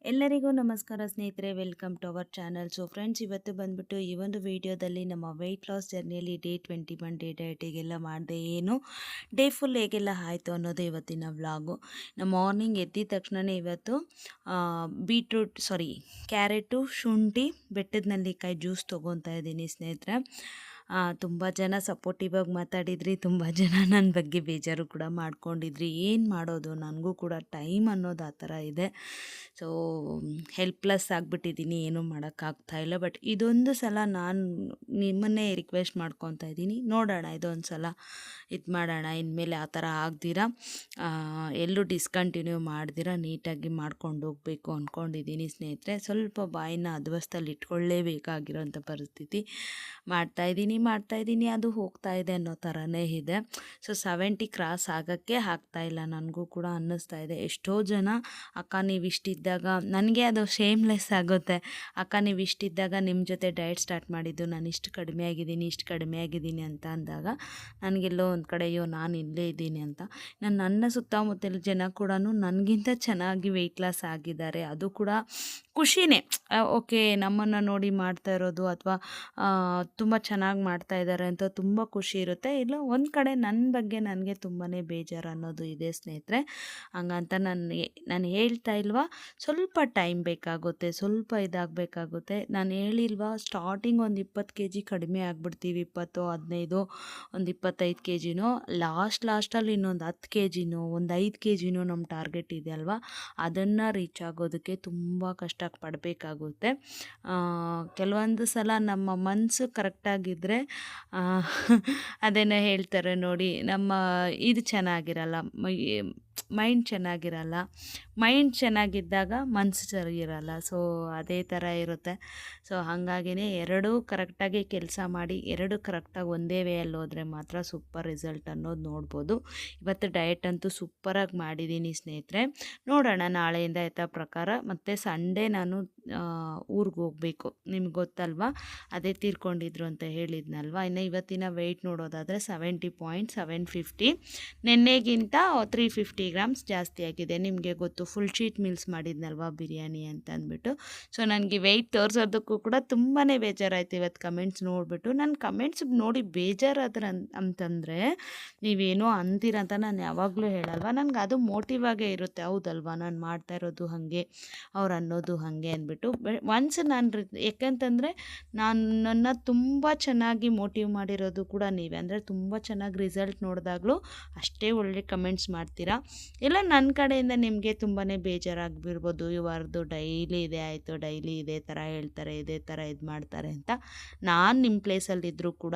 ಎಲ್ಲರಿಗೂ ನಮಸ್ಕಾರ ಸ್ನೇಹಿತರೆ, welcome to our channel. So friends, ಇವತ್ತು ಬಂದ್ಬಿಟ್ಟು ಈ ಒಂದು ವಿಡಿಯೋದಲ್ಲಿ ನಮ್ಮ ವೆಯ್ಟ್ ಲಾಸ್ ಜರ್ನಿಯಲ್ಲಿ ಡೇ 21 ಡೇ ಡಯಟಿಗೆಲ್ಲ ಮಾಡಿದೆ, ಏನು ಡೇ ಫುಲ್ ಹೇಗೆಲ್ಲ ಆಯಿತು ಅನ್ನೋದು ಇವತ್ತಿನ ವ್ಲಾಗು. ನಾನು ಮಾರ್ನಿಂಗ್ ಎದ್ದಿದ ತಕ್ಷಣವೇ ಇವತ್ತು ಕ್ಯಾರೆಟು, ಶುಂಠಿ, ಬೆಟ್ಟದ ನೆಲ್ಲಿಕಾಯಿ ಜ್ಯೂಸ್ ತೊಗೊತಾ ಇದ್ದೀನಿ ಸ್ನೇಹಿತರೆ. ತುಂಬ ಜನ ಸಪೋರ್ಟಿವ್ ಆಗಿ ಮಾತಾಡಿದ್ರಿ, ತುಂಬ ಜನ ನನ್ನ ಬಗ್ಗೆ ಬೇಜಾರು ಕೂಡ ಮಾಡ್ಕೊಂಡಿದ್ರಿ. ಏನು ಮಾಡೋದು, ನನಗೂ ಕೂಡ ಟೈಮ್ ಅನ್ನೋದು ಆ ಥರ ಇದೆ. ಸೊ ಹೆಲ್ಪ್ಲೆಸ್ ಆಗಿಬಿಟ್ಟಿದ್ದೀನಿ, ಏನೂ ಮಾಡೋಕ್ಕಾಗ್ತಾಯಿಲ್ಲ. ಬಟ್ ಇದೊಂದು ಸಲ ನಾನು ನಿಮ್ಮನ್ನೇ ರಿಕ್ವೆಸ್ಟ್ ಮಾಡ್ಕೊತಾ ಇದ್ದೀನಿ, ನೋಡೋಣ ಇದೊಂದು ಸಲ ಇದು ಮಾಡೋಣ. ಇನ್ಮೇಲೆ ಆ ಥರ ಆಗ್ದಿರ ಎಲ್ಲೂ ಡಿಸ್ಕಂಟಿನ್ಯೂ ಮಾಡ್ದಿರ ನೀಟಾಗಿ ಮಾಡ್ಕೊಂಡು ಹೋಗಬೇಕು ಅಂದ್ಕೊಂಡಿದ್ದೀನಿ ಸ್ನೇಹಿತರೆ. ಸ್ವಲ್ಪ ಬಾಯಿನ ಅದ್ವಸ್ತಲ್ಲಿ ಇಟ್ಕೊಳ್ಳೇಬೇಕಾಗಿರೋಂಥ ಪರಿಸ್ಥಿತಿ. ಮಾಡ್ತಾಯಿದ್ದೀನಿ, ಅದು ಹೋಗ್ತಾ ಇದೆ ಅನ್ನೋ ಥರನೇ ಇದೆ. ಸೊ 70 ಕ್ರಾಸ್ ಆಗೋಕ್ಕೆ ಆಗ್ತಾಯಿಲ್ಲ, ನನಗೂ ಕೂಡ ಅನ್ನಿಸ್ತಾ ಇದೆ. ಎಷ್ಟೋ ಜನ ಅಕ್ಕ ನೀವು ಇಷ್ಟಿದ್ದಾಗ, ನನಗೆ ಅದು ಶೇಮ್ಲೆಸ್ ಆಗುತ್ತೆ, ಅಕ್ಕ ನೀವು ಇಷ್ಟಿದ್ದಾಗ ನಿಮ್ಮ ಜೊತೆ ಡಯಟ್ ಸ್ಟಾರ್ಟ್ ಮಾಡಿದ್ದು, ನಾನು ಇಷ್ಟು ಕಡಿಮೆ ಆಗಿದ್ದೀನಿ ಅಂತ ಅಂದಾಗ ನನಗೆಲ್ಲೋ ಒಂದು ಕಡೆ ಅಯ್ಯೋ ನಾನು ಇಲ್ಲೇ ಇದ್ದೀನಿ ಅಂತ. ನನ್ನ ಸುತ್ತಮುತ್ತಲ ಜನ ಕೂಡ ನನಗಿಂತ ಚೆನ್ನಾಗಿ ವೆಯ್ಟ್ ಲಾಸ್ ಆಗಿದ್ದಾರೆ, ಅದು ಕೂಡ ಖುಷಿನೇ. ಓಕೆ, ನಮ್ಮನ್ನು ನೋಡಿ ಮಾಡ್ತಾ ಇರೋದು ಅಥವಾ ತುಂಬ ಚೆನ್ನಾಗಿ ಮಾಡ್ತಾ ಇದ್ದಾರೆ ಅಂತ ತುಂಬ ಖುಷಿ ಇರುತ್ತೆ. ಇಲ್ಲ ಒಂದು ಕಡೆ ನನ್ನ ಬಗ್ಗೆ ನನಗೆ ತುಂಬಾ ಬೇಜಾರು ಅನ್ನೋದು ಇದೆ ಸ್ನೇಹಿತರೆ. ಹಂಗಂತ ನಾನು ಹೇಳ್ತಾ ಇಲ್ವಾ, ಸ್ವಲ್ಪ ಟೈಮ್ ಬೇಕಾಗುತ್ತೆ, ಸ್ವಲ್ಪ ಇದಾಗಬೇಕಾಗುತ್ತೆ. ನಾನು ಹೇಳಿಲ್ವಾ, ಸ್ಟಾರ್ಟಿಂಗ್ ಒಂದು 20 kg ಕಡಿಮೆ ಆಗಿಬಿಡ್ತೀವಿ, 20, 15, ಒಂದು 25 kgನೋ, ಲಾಸ್ಟಲ್ಲಿ ಇನ್ನೊಂದು 10 kgನೋ, ಒಂದು 5 kgನೋ ನಮ್ಮ ಟಾರ್ಗೆಟ್ ಇದೆ ಅಲ್ವಾ, ಅದನ್ನು ರೀಚ್ ಆಗೋದಕ್ಕೆ ತುಂಬ ಕಷ್ಟ ಪಡಬೇಕಾಗುತ್ತೆ. ಕೆಲವೊಂದು ಸಲ ನಮ್ಮ ಮನಸ್ಸು ಕರೆಕ್ಟಾಗಿದ್ದರೆ ಅದೇನೋ ಹೇಳ್ತಾರೆ ನೋಡಿ, ನಮ್ಮ ಇದು ಚೆನ್ನಾಗಿರಲ್ಲ, ಮೈಂಡ್ ಚೆನ್ನಾಗಿದ್ದಾಗ ಮನಸ್ಸು ಸರಿ ಇರಲ್ಲ. ಸೊ ಅದೇ ಥರ ಇರುತ್ತೆ. ಸೊ ಹಾಗಾಗಿನೇ ಎರಡೂ ಕರೆಕ್ಟಾಗಿ ಕೆಲಸ ಮಾಡಿ, ಎರಡೂ ಕರೆಕ್ಟಾಗಿ ಒಂದೇ ವೇಯಲ್ಲಿ ಹೋದರೆ ಮಾತ್ರ ಸೂಪರ್ ರಿಸಲ್ಟ್ ಅನ್ನೋದು ನೋಡ್ಬೋದು. ಇವತ್ತು ಡಯಟ್ ಅಂತೂ ಸೂಪರಾಗಿ ಮಾಡಿದ್ದೀನಿ ಸ್ನೇಹಿತರೆ. ನೋಡೋಣ ನಾಳೆಯಿಂದ ಯಥಾ ಪ್ರಕಾರ. ಮತ್ತು ಸಂಡೇ ನಾನು ಊರಿಗೆ ಹೋಗಬೇಕು, ನಿಮ್ಗೆ ಗೊತ್ತಲ್ವಾ, ಅದೇ ತೀರ್ಕೊಂಡಿದ್ರು ಅಂತ ಹೇಳಿದ್ನಲ್ವ. ಇನ್ನು ಇವತ್ತಿನ ವೆಯ್ಟ್ ನೋಡೋದಾದರೆ 70.750, ನಿನ್ನೆಗಿಂತ 350 ಗ್ರಾಮ್ಸ್ ಜಾಸ್ತಿ ಆಗಿದೆ. ನಿಮಗೆ ಗೊತ್ತು, ಫುಲ್ ಶೀಟ್ ಮೀಲ್ಸ್ ಮಾಡಿದ್ನಲ್ವ ಬಿರಿಯಾನಿ ಅಂತ ಅಂದ್ಬಿಟ್ಟು. ಸೊ ನನಗೆ ವೆಯ್ಟ್ ತೋರಿಸೋದಕ್ಕೂ ಕೂಡ ತುಂಬಾ ಬೇಜಾರಾಯಿತು ಇವತ್ತು ಕಮೆಂಟ್ಸ್ ನೋಡಿಬಿಟ್ಟು. ನನ್ನ ಕಮೆಂಟ್ಸ್ ನೋಡಿ ಬೇಜಾರಾದ್ರೆ ಅಂತಂದರೆ ನೀವೇನೋ ಅಂತೀರಂತ ನಾನು ಯಾವಾಗಲೂ ಹೇಳಲ್ವ, ನನಗೆ ಅದು ಮೋಟಿವ್ ಆಗೇ ಇರುತ್ತೆ. ಹೌದಲ್ವಾ, ನಾನು ಮಾಡ್ತಾ ಇರೋದು ಹಾಗೆ, ಅವ್ರು ಅನ್ನೋದು ಹಾಗೆ ಅಂದ್ಬಿಟ್ಟು. ಒನ್ಸ್ ನಾನು ಯಾಕಂತಂದರೆ ನನ್ನನ್ನು ತುಂಬ ಚೆನ್ನಾಗಿ ಮೋಟಿವ್ ಮಾಡಿರೋದು ಕೂಡ ನೀವೇ. ಅಂದರೆ ತುಂಬ ಚೆನ್ನಾಗಿ ರಿಸಲ್ಟ್ ನೋಡಿದಾಗಲೂ ಅಷ್ಟೇ ಒಳ್ಳೆ ಕಮೆಂಟ್ಸ್ ಮಾಡ್ತೀರಾ. ಇಲ್ಲ ನನ್ನ ಕಡೆಯಿಂದ ನಿಮಗೆ ತುಂಬಾ ಬೇಜಾರಾಗಿಬಿರ್ಬೋದು, ಇವ್ರದ್ದು ಡೈಲಿ ಇದೇ ಆಯಿತು, ಡೈಲಿ ಇದೇ ಥರ ಹೇಳ್ತಾರೆ, ಇದೇ ಥರ ಇದು ಮಾಡ್ತಾರೆ ಅಂತ. ನಾನು ನಿಮ್ಮ ಪ್ಲೇಸಲ್ಲಿದ್ದರೂ ಕೂಡ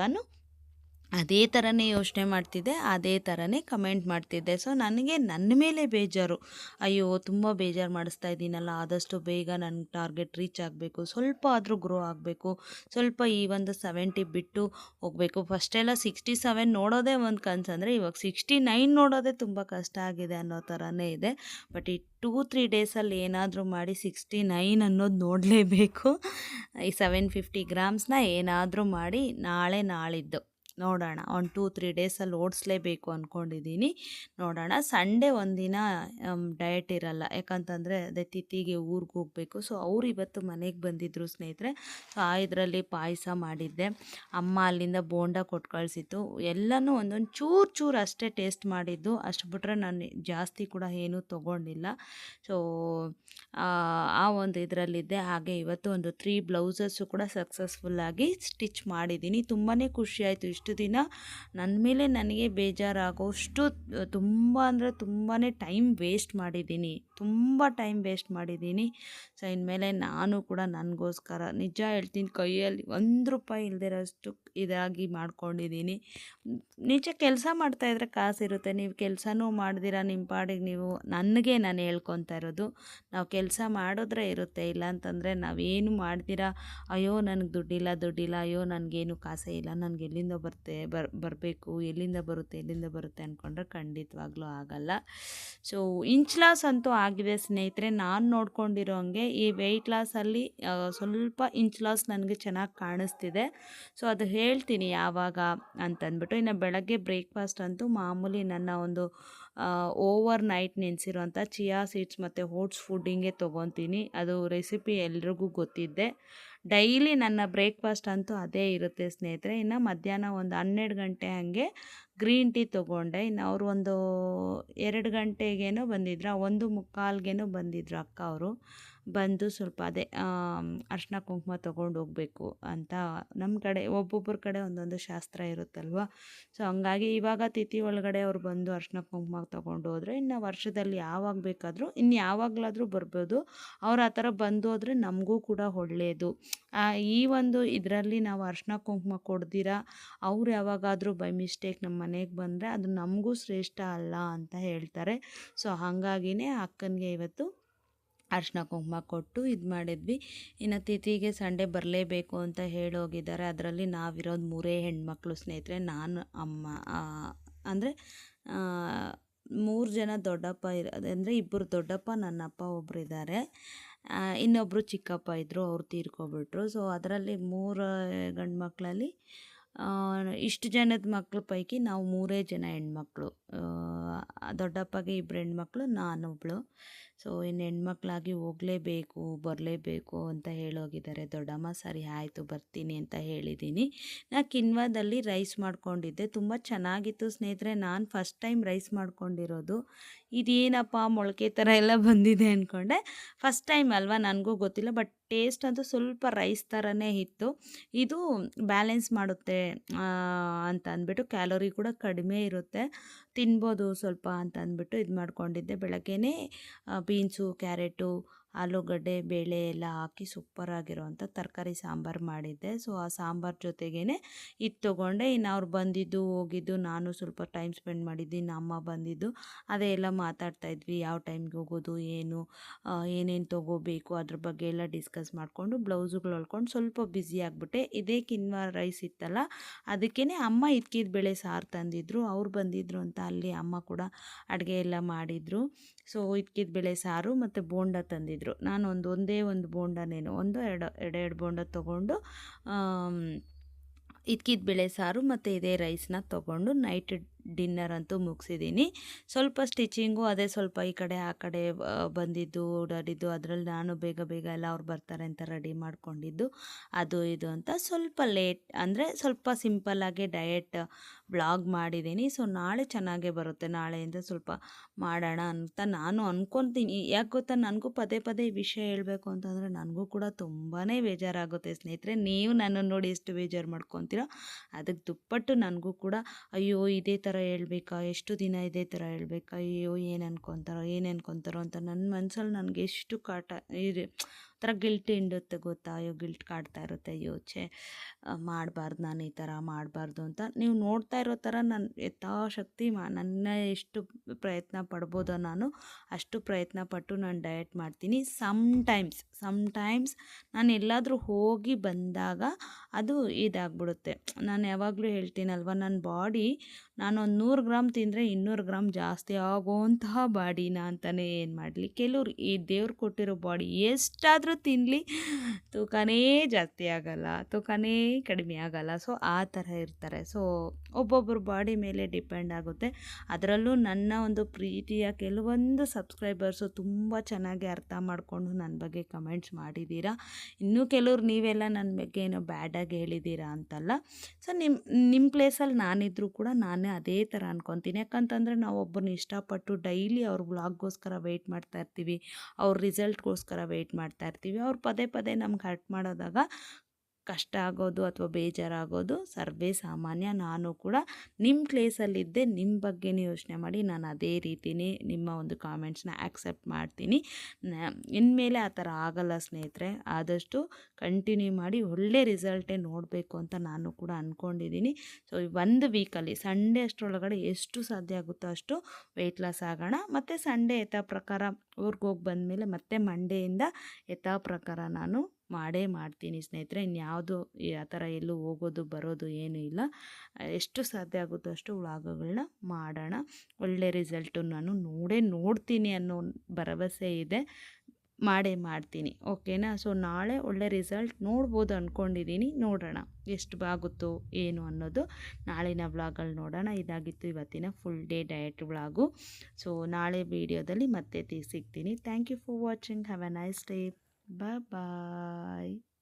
ಅದೇ ಥರನೇ ಯೋಚನೆ ಮಾಡ್ತಿದ್ದೆ, ಅದೇ ಥರನೇ ಕಮೆಂಟ್ ಮಾಡ್ತಿದ್ದೆ. ಸೊ ನನಗೆ ನನ್ನ ಮೇಲೆ ಬೇಜಾರು, ಅಯ್ಯೋ ತುಂಬ ಬೇಜಾರು ಮಾಡಿಸ್ತಾ ಇದ್ದೀನಲ್ಲ, ಆದಷ್ಟು ಬೇಗ ನನ್ನ ಟಾರ್ಗೆಟ್ ರೀಚ್ ಆಗಬೇಕು, ಸ್ವಲ್ಪ ಆದರೂ ಗ್ರೋ ಆಗಬೇಕು, ಸ್ವಲ್ಪ ಈ ಒಂದು 70 ಬಿಟ್ಟು ಹೋಗಬೇಕು. ಫಸ್ಟೆಲ್ಲ 67 ನೋಡೋದೇ ಒಂದು ಕನಸಂದರೆ, ಇವಾಗ 69 ನೋಡೋದೇ ತುಂಬ ಕಷ್ಟ ಆಗಿದೆ ಅನ್ನೋ ಥರನೇ ಇದೆ. ಬಟ್ ಈ 2-3 ಡೇಸಲ್ಲಿ ಏನಾದರೂ ಮಾಡಿ 69 ಅನ್ನೋದು ನೋಡಲೇಬೇಕು. ಈ 750 ಗ್ರಾಮ್ಸ್ನ ಏನಾದರೂ ಮಾಡಿ ನಾಳಿದ್ದು ನೋಡೋಣ, ಒಂದು 2-3 ಡೇಸಲ್ಲಿ ಓಡಿಸ್ಲೇಬೇಕು ಅಂದ್ಕೊಂಡಿದ್ದೀನಿ. ನೋಡೋಣ. ಸಂಡೇ ಒಂದಿನ ಡಯಟ್ ಇರಲ್ಲ, ಯಾಕಂತಂದರೆ ಅದೇ ತಿಥಿಗೆ ಊರಿಗೆ ಹೋಗಬೇಕು. ಸೊ ಅವ್ರು ಇವತ್ತು ಮನೆಗೆ ಬಂದಿದ್ದರು ಸ್ನೇಹಿತರೆ. ಸೊ ಇದರಲ್ಲಿ ಪಾಯಸ ಮಾಡಿದ್ದೆ, ಅಮ್ಮ ಅಲ್ಲಿಂದ ಬೋಂಡ ಕೊಟ್ಟು ಕಳಿಸಿತ್ತು. ಎಲ್ಲನೂ ಒಂದೊಂದು ಚೂರು ಅಷ್ಟೇ ಟೇಸ್ಟ್ ಮಾಡಿದ್ದು, ಅಷ್ಟು ಬಿಟ್ರೆ ನಾನು ಜಾಸ್ತಿ ಕೂಡ ಏನೂ ತೊಗೊಂಡಿಲ್ಲ. ಸೊ ಆ ಒಂದು ಇದರಲ್ಲಿದ್ದೆ. ಹಾಗೆ ಇವತ್ತು ಒಂದು 3 ಬ್ಲೌಸಸ್ಸು ಕೂಡ ಸಕ್ಸಸ್ಫುಲ್ಲಾಗಿ ಸ್ಟಿಚ್ ಮಾಡಿದ್ದೀನಿ. ತುಂಬಾ ಖುಷಿಯಾಯಿತು. ಇಷ್ಟು ದಿನ ನನ್ನ ಮೇಲೆ ನನಗೆ ಬೇಜಾರಾಗೋಷ್ಟು ತುಂಬಾ ಟೈಮ್ ವೇಸ್ಟ್ ಮಾಡಿದ್ದೀನಿ. ಸೊ ಇನ್ಮೇಲೆ ನಾನು ಕೂಡ ನನಗೋಸ್ಕರ ನಿಜ ಹೇಳ್ತೀನಿ, ಕೈಯಲ್ಲಿ ₹1 ಇಲ್ಲದಿರೋಷ್ಟು ಇದಾಗಿ ಮಾಡ್ಕೊಂಡಿದ್ದೀನಿ. ನಿಜ ಕೆಲಸ ಮಾಡ್ತಾಯಿದ್ರೆ ಕಾಸಿರುತ್ತೆ, ನೀವು ಕೆಲಸನೂ ಮಾಡ್ದಿರ ನಿಮ್ಮ ಪಾಡಿಗೆ ನೀವು. ನನಗೆ ನಾನು ಹೇಳ್ಕೊತಾ ಇರೋದು, ನಾವು ಕೆಲಸ ಮಾಡಿದ್ರೆ ಇರುತ್ತೆ, ಇಲ್ಲಾಂತಂದರೆ ನಾವೇನು ಮಾಡ್ದಿರ ಅಯ್ಯೋ ನನಗೆ ದುಡ್ಡಿಲ್ಲ, ಅಯ್ಯೋ ನನಗೇನು ಕಾಸೇ ಇಲ್ಲ, ನನಗೆ ಎಲ್ಲಿಂದ ಬರಬೇಕು, ಎಲ್ಲಿಂದ ಬರುತ್ತೆ ಅಂದ್ಕೊಂಡ್ರೆ ಖಂಡಿತವಾಗ್ಲೂ ಆಗಲ್ಲ. ಸೊ ಇಂಚ್ ಲಾಸ್ ಅಂತೂ ಆಗಿದೆ ಸ್ನೇಹಿತರೆ. ನಾನು ನೋಡ್ಕೊಂಡಿರೋ ಹಂಗೆ ಈ ವೆಯ್ಟ್ ಲಾಸಲ್ಲಿ ಸ್ವಲ್ಪ ಇಂಚ್ ಲಾಸ್ ನನಗೆ ಚೆನ್ನಾಗಿ ಕಾಣಿಸ್ತಿದೆ. ಸೊ ಅದು ಹೇಳ್ತೀನಿ ಯಾವಾಗ ಅಂತಂದ್ಬಿಟ್ಟು. ಇನ್ನು ಬೆಳಗ್ಗೆ ಬ್ರೇಕ್ಫಾಸ್ಟ್ ಅಂತೂ ಮಾಮೂಲಿ ನನ್ನ ಒಂದು ಓವರ್ ನೈಟ್ ನೆನೆಸಿರೋಂಥ ಚಿಯಾ ಸೀಡ್ಸ್ ಮತ್ತು ಓಟ್ಸ್ ಫುಡ್ಡಿಂಗೇ ತೊಗೊತೀನಿ. ಅದು ರೆಸಿಪಿ ಎಲ್ರಿಗೂ ಗೊತ್ತಿದ್ದೆ. ಡೈಲಿ ನನ್ನ ಬ್ರೇಕ್ಫಾಸ್ಟ್ ಅಂತೂ ಅದೇ ಇರುತ್ತೆ ಸ್ನೇಹಿತರೆ. ಇನ್ನು ಮಧ್ಯಾಹ್ನ ಒಂದು 12 ಗಂಟೆ ಹಾಗೆ ಗ್ರೀನ್ ಟೀ ತೊಗೊಂಡೆ. ಇನ್ನು ಅವರು ಒಂದು 2 ಗಂಟೆಗೇನೋ ಬಂದಿದ್ರು, 1:45ಗೇನೋ ಬಂದಿದ್ರು ಅಕ್ಕ ಅವರು. ಬಂದು ಸ್ವಲ್ಪ ಅದೇ ಅರಿಶಿನ ಕುಂಕುಮ ತೊಗೊಂಡು ಹೋಗಬೇಕು ಅಂತ. ನಮ್ಮ ಕಡೆ ಒಬ್ಬೊಬ್ಬರ ಕಡೆ ಒಂದೊಂದು ಶಾಸ್ತ್ರ ಇರುತ್ತಲ್ವ. ಸೊ ಹಂಗಾಗಿ ಇವಾಗ ತಿಥಿ ಒಳಗಡೆ ಅವ್ರು ಬಂದು ಅರಿಶಿನ ಕುಂಕುಮ ತೊಗೊಂಡು ಹೋದರೆ ಇನ್ನು ವರ್ಷದಲ್ಲಿ ಯಾವಾಗ ಬೇಕಾದರೂ ಇನ್ನು ಯಾವಾಗಲಾದರೂ ಬರ್ಬೋದು. ಅವ್ರು ಆ ಥರ ಬಂದು ಹೋದರೆ ನಮಗೂ ಕೂಡ ಒಳ್ಳೆಯದು. ಈ ಒಂದು ಇದರಲ್ಲಿ ನಾವು ಅರಿಶಿನ ಕುಂಕುಮ ಕೊಡ್ದಿರ ಅವ್ರು ಯಾವಾಗಾದರೂ ಬೈ ಮಿಸ್ಟೇಕ್ ನಮ್ಮ ಮನೆಗೆ ಬಂದರೆ ಅದು ನಮಗೂ ಶ್ರೇಷ್ಠ ಅಲ್ಲ ಅಂತ ಹೇಳ್ತಾರೆ. ಸೊ ಹಾಗಾಗಿನೇ ಅಕ್ಕನಿಗೆ ಇವತ್ತು ಅರಿಶಿನ ಕುಂಕುಮ ಕೊಟ್ಟು ಇದು ಮಾಡಿದ್ವಿ. ಇನ್ನು ತಿಥಿಗೆ ಸಂಡೇ ಬರಲೇಬೇಕು ಅಂತ ಹೇಳೋಗಿದ್ದಾರೆ. ಅದರಲ್ಲಿ ನಾವಿರೋದು 3 ಹೆಣ್ಮಕ್ಳು ಸ್ನೇಹಿತರೆ. ನಾನು, ಅಮ್ಮ, ಅಂದರೆ 3 ಜನ ದೊಡ್ಡಪ್ಪ ಅಂದರೆ 2 ದೊಡ್ಡಪ್ಪ, ನನ್ನಪ್ಪ ಒಬ್ಬರು ಇದ್ದಾರೆ. ಇನ್ನೊಬ್ಬರು ಚಿಕ್ಕಪ್ಪ ಇದ್ದರು, ಅವ್ರು ತೀರ್ಕೊಬಿಟ್ರು. ಸೊ ಅದರಲ್ಲಿ 3 ಗಂಡು ಮಕ್ಕಳಲ್ಲಿ ಇಷ್ಟು ಜನದ ಮಕ್ಕಳ ಪೈಕಿ ನಾವು 3 ಜನ ಹೆಣ್ಮಕ್ಳು. ದೊಡ್ಡಪ್ಪಗೆ 2 ಹೆಣ್ಮಕ್ಳು, ನಾನೊಬ್ಳು. ಸೊ ಇನ್ನು ಹೆಣ್ಮಕ್ಳಾಗಿ ಹೋಗಲೇಬೇಕು, ಬರಲೇಬೇಕು ಅಂತ ಹೇಳೋಗಿದ್ದಾರೆ ದೊಡ್ಡಮ್ಮ. ಸರಿ ಆಯಿತು ಬರ್ತೀನಿ ಅಂತ ಹೇಳಿದ್ದೀನಿ. ನಾನು ಕಿನ್ವಾದಲ್ಲಿ ರೈಸ್ ಮಾಡ್ಕೊಂಡಿದ್ದೆ, ತುಂಬ ಚೆನ್ನಾಗಿತ್ತು ಸ್ನೇಹಿತರೆ. ನಾನು ಫಸ್ಟ್ ಟೈಮ್ ರೈಸ್ ಮಾಡ್ಕೊಂಡಿರೋದು. ಇದೇನಪ್ಪ ಮೊಳಕೆ ಥರ ಎಲ್ಲ ಬಂದಿದೆ ಅಂದ್ಕೊಂಡೆ. ಫಸ್ಟ್ ಟೈಮ್ ಅಲ್ವಾ, ನನಗೂ ಗೊತ್ತಿಲ್ಲ. ಬಟ್ ಟೇಸ್ಟ್ ಅಂತೂ ಸ್ವಲ್ಪ ರೈಸ್ ಥರನೇ ಇತ್ತು. ಇದು ಬ್ಯಾಲೆನ್ಸ್ ಮಾಡುತ್ತೆ ಅಂತ ಅಂದ್ಬಿಟ್ಟು, ಕ್ಯಾಲೋರಿ ಕೂಡ ಕಡಿಮೆ ಇರುತ್ತೆ, ತಿನ್ಬೋದು ಸ್ವಲ್ಪ ಅಂತ ಅಂದ್ಬಿಟ್ಟು ಇದು ಮಾಡ್ಕೊಂಡಿದ್ದೆ. ಬೆಳಗ್ಗೆನೇ ಬೀನ್ಸು, ಕ್ಯಾರೆಟು, ಆಲೂಗಡ್ಡೆ, ಬೇಳೆ ಎಲ್ಲ ಹಾಕಿ ಸೂಪರಾಗಿರೋವಂಥ ತರಕಾರಿ ಸಾಂಬಾರು ಮಾಡಿದ್ದೆ. ಸೊ ಆ ಸಾಂಬಾರು ಜೊತೆಗೇ ಇದು ತೊಗೊಂಡೆ. ಇನ್ನು ಅವ್ರು ಬಂದಿದ್ದು ಹೋಗಿದ್ದು, ನಾನು ಸ್ವಲ್ಪ ಟೈಮ್ ಸ್ಪೆಂಡ್ ಮಾಡಿದ್ದು, ಇನ್ನು ಅಮ್ಮ ಬಂದಿದ್ದು, ಅದೇ ಎಲ್ಲ ಮಾತಾಡ್ತಾಯಿದ್ವಿ. ಯಾವ ಟೈಮ್ಗೆ ಹೋಗೋದು, ಏನೇನು ತೊಗೋಬೇಕು ಅದ್ರ ಬಗ್ಗೆ ಎಲ್ಲ ಡಿಸ್ಕಸ್ ಮಾಡಿಕೊಂಡು ಬ್ಲೌಸುಗಳು ಹೊಲ್ಕೊಂಡು ಸ್ವಲ್ಪ ಬ್ಯುಸಿ ಆಗಿಬಿಟ್ಟೆ. ಇದೇ ಕಿನ್ವಾ ರೈಸ್ ಇತ್ತಲ್ಲ, ಅದಕ್ಕೇ ಅಮ್ಮ ಇದ್ಕಿದ ಬೇಳೆ ಸಾರು ತಂದಿದ್ರು. ಅವ್ರು ಬಂದಿದ್ರು ಅಂತ ಅಲ್ಲಿ ಅಮ್ಮ ಕೂಡ ಅಡುಗೆ ಎಲ್ಲ ಮಾಡಿದರು. ಸೊ ಇದ್ಕಿದ ಬೇಳೆ ಸಾರು ಮತ್ತು ಬೋಂಡ ತಂದಿದ್ರು. ನಾನು ಒಂದೇ ಒಂದು ಬೋಂಡನೇನು ಎರಡು ಬೋಂಡ ತೊಗೊಂಡು ಇದ್ಕಿದ ಬೇಳೆ ಸಾರು ಮತ್ತು ಇದೇ ರೈಸ್ನ ತೊಗೊಂಡು ನೈಟ್ ಡಿನ್ನರ್ ಅಂತೂ ಮುಗಿಸಿದ್ದೀನಿ. ಸ್ವಲ್ಪ ಸ್ಟಿಚಿಂಗು ಅದೇ ಸ್ವಲ್ಪ ಈ ಕಡೆ ಆ ಕಡೆ ಬಂದಿದ್ದು ಓಡಾಡಿದ್ದು, ಅದರಲ್ಲಿ ನಾನು ಬೇಗ ಎಲ್ಲ ಅವ್ರು ಬರ್ತಾರೆ ಅಂತ ರೆಡಿ ಮಾಡ್ಕೊಂಡಿದ್ದು, ಅದು ಇದು ಅಂತ ಸ್ವಲ್ಪ ಲೇಟ್, ಅಂದರೆ ಸ್ವಲ್ಪ ಸಿಂಪಲ್ಲಾಗಿ ಡಯಟ್ ವ್ಲಾಗ್ ಮಾಡಿದ್ದೀನಿ. ಸೊ ನಾಳೆ ಚೆನ್ನಾಗೇ ಬರುತ್ತೆ, ನಾಳೆಯಿಂದ ಸ್ವಲ್ಪ ಮಾಡೋಣ ಅಂತ ನಾನು ಅಂದ್ಕೊತೀನಿ. ಯಾಕೆ ಗೊತ್ತಾ, ನನಗೂ ಪದೇ ಈ ವಿಷಯ ಹೇಳಬೇಕು ಅಂತಂದರೆ ನನಗೂ ಕೂಡ ತುಂಬಾ ಬೇಜಾರಾಗುತ್ತೆ ಸ್ನೇಹಿತರೆ. ನೀವು ನನ್ನನ್ನು ನೋಡಿ ಎಷ್ಟು ಬೇಜಾರು ಮಾಡ್ಕೊತೀರೋ ಅದಕ್ಕೆ ದುಪ್ಪಟ್ಟು ನನಗೂ ಕೂಡ ಅಯ್ಯೋ ಇದೇ ಥರ ಹೇಳ್ಬೇಕಾ, ಎಷ್ಟು ದಿನ ಇದೇ ಥರ ಹೇಳ್ಬೇಕಾ, ಅಯ್ಯೋ ಏನು ಅನ್ಕೊತಾರೋ ಅಂತ ನನ್ನ ಮನಸ್ಸಲ್ಲಿ ನನಗೆ ಎಷ್ಟು ಕಾಟ ಥರ ಗಿಲ್ಟ್ ಹಿಂಡುತ್ತೆ ಗೊತ್ತಾ. ಅಯ್ಯೋ ಗಿಲ್ಟ್ ಕಾಡ್ತಾ ಇರುತ್ತೆ, ಯೋಚನೆ ಮಾಡಬಾರ್ದು, ನಾನು ಈ ಥರ ಮಾಡಬಾರ್ದು ಅಂತ. ನೀವು ನೋಡ್ತಾ ಇರೋ ಥರ ನಾನು ಯಥಾಶಕ್ತಿ ನನ್ನ ಎಷ್ಟು ಪ್ರಯತ್ನ ಪಡ್ಬೋದೋ ನಾನು ಅಷ್ಟು ಪ್ರಯತ್ನ ಪಟ್ಟು ನಾನು ಡಯಟ್ ಮಾಡ್ತೀನಿ. ಸಮ್ಟೈಮ್ಸ್ ನಾನು ಎಲ್ಲಾದರೂ ಹೋಗಿ ಬಂದಾಗ ಅದು ಇದಾಗ್ಬಿಡುತ್ತೆ. ನಾನು ಯಾವಾಗಲೂ ಹೇಳ್ತೀನಲ್ವ, ನನ್ನ ಬಾಡಿ ನಾನೊಂದು 100 ಗ್ರಾಮ್ ತಿಂದರೆ 200 ಗ್ರಾಮ್ ಜಾಸ್ತಿ ಆಗೋಂತಹ ಬಾಡಿನ ಅಂತಲೇ ಏನು ಮಾಡಲಿ. ಕೆಲವ್ರು ಈ ದೇವ್ರು ಕೊಟ್ಟಿರೋ ಬಾಡಿ ಎಷ್ಟಾದರೂ ತಿನ್ನಲಿ ತೂಕನೇ ಜಾಸ್ತಿ ಆಗಲ್ಲ, ತೂಕನೇ ಕಡಿಮೆ ಆಗಲ್ಲ. ಸೊ ಆ ಥರ ಇರ್ತಾರೆ. ಸೊ ಒಬ್ಬೊಬ್ಬರ ಬಾಡಿ ಮೇಲೆ ಡಿಪೆಂಡ್ ಆಗುತ್ತೆ. ಅದರಲ್ಲೂ ನನ್ನ ಒಂದು ಪ್ರೀತಿಯ ಕೆಲವೊಂದು ಸಬ್ಸ್ಕ್ರೈಬರ್ಸು ತುಂಬ ಚೆನ್ನಾಗಿ ಅರ್ಥ ಮಾಡಿಕೊಂಡು ನನ್ನ ಬಗ್ಗೆ ಕಮೆಂಟ್ಸ್ ಮಾಡಿದ್ದೀರಾ. ಇನ್ನೂ ಕೆಲವ್ರು ನೀವೆಲ್ಲ ನನ್ನ ಬಗ್ಗೆ ಏನೋ ಬ್ಯಾಡಾಗಿ ಹೇಳಿದ್ದೀರಾ ಅಂತಲ್ಲ. ಸೊ ನಿಮ್ಮ ಪ್ಲೇಸಲ್ಲಿ ನಾನಿದ್ರೂ ಕೂಡ ನಾನೇ ಅದೇ ಥರ ಅನ್ಕೊತೀನಿ. ಯಾಕಂತಂದರೆ ನಾವು ಒಬ್ಬರನ್ನ ಇಷ್ಟಪಟ್ಟು ಡೈಲಿ ಅವ್ರ ವ್ಲಾಗ್ಗೋಸ್ಕರ ವೆಯ್ಟ್ ಮಾಡ್ತಾ ಇರ್ತೀವಿ, ಅವ್ರ ರಿಸಲ್ಟ್ಗೋಸ್ಕರ ವೆಯ್ಟ್ ಮಾಡ್ತಾ ಇರ್ತೀವಿ. ಅವ್ರು ಪದೇ ನಮ್ಗೆ ಹರ್ಟ್ ಮಾಡೋದಾಗ ಕಷ್ಟ ಆಗೋದು ಅಥವಾ ಬೇಜಾರಾಗೋದು ಸರ್ವೇ ಸಾಮಾನ್ಯ. ನಾನು ಕೂಡ ನಿಮ್ಮ ಪ್ಲೇಸಲ್ಲಿದ್ದೆ, ನಿಮ್ಮ ಬಗ್ಗೆನೇ ಯೋಚನೆ ಮಾಡಿ ನಾನು ಅದೇ ರೀತಿಯೇ ನಿಮ್ಮ ಒಂದು ಕಾಮೆಂಟ್ಸ್ನ ಆಕ್ಸೆಪ್ಟ್ ಮಾಡ್ತೀನಿ. ಇನ್ಮೇಲೆ ಆ ಥರ ಆಗಲ್ಲ ಸ್ನೇಹಿತರೆ. ಆದಷ್ಟು ಕಂಟಿನ್ಯೂ ಮಾಡಿ ಒಳ್ಳೆ ರಿಸಲ್ಟೇ ನೋಡಬೇಕು ಅಂತ ನಾನು ಕೂಡ ಅಂದ್ಕೊಂಡಿದ್ದೀನಿ. ಸೊ 1 ವೀಕಲ್ಲಿ ಸಂಡೇ ಅಷ್ಟರೊಳಗಡೆ ಎಷ್ಟು ಸಾಧ್ಯ ಆಗುತ್ತೋ ಅಷ್ಟು ವೆಯ್ಟ್ ಲಾಸ್ ಆಗೋಣ. ಮತ್ತು ಸಂಡೇ ಯಥಾ ಪ್ರಕಾರ ಊರಿಗೆ ಹೋಗಿ ಬಂದಮೇಲೆ ಮತ್ತೆ ಮಂಡೆಯಿಂದ ಯಥಾ ಪ್ರಕಾರ ನಾನು ಮಾಡ್ತೀನಿ ಸ್ನೇಹಿತರೆ. ಇನ್ಯಾವುದು ಆ ಥರ ಎಲ್ಲೂ ಹೋಗೋದು ಬರೋದು ಏನೂ ಇಲ್ಲ. ಎಷ್ಟು ಸಾಧ್ಯ ಆಗುತ್ತೋ ಅಷ್ಟು ವ್ಲಾಗ್ಗಳನ್ನ ಮಾಡೋಣ. ಒಳ್ಳೆ ರಿಸಲ್ಟು ನಾನು ನೋಡ್ತೀನಿ ಅನ್ನೋ ಭರವಸೆ ಇದೆ. ಮಾಡೇ ಮಾಡ್ತೀನಿ ಓಕೆನಾ. ಸೊ ನಾಳೆ ಒಳ್ಳೆ ರಿಸಲ್ಟ್ ನೋಡ್ಬೋದು ಅಂದ್ಕೊಂಡಿದ್ದೀನಿ, ನೋಡೋಣ ಎಷ್ಟು ಆಗುತ್ತೋ ಏನು ಅನ್ನೋದು ನಾಳಿನ ವ್ಲಾಗಲ್ಲಿ ನೋಡೋಣ. ಇದಾಗಿತ್ತು ಇವತ್ತಿನ full day diet vlog. So ನಾಳೆ ವೀಡಿಯೋದಲ್ಲಿ ಮತ್ತೆ ಸಿಗ್ತೀನಿ. Thank you for watching. Have a nice day. Bye.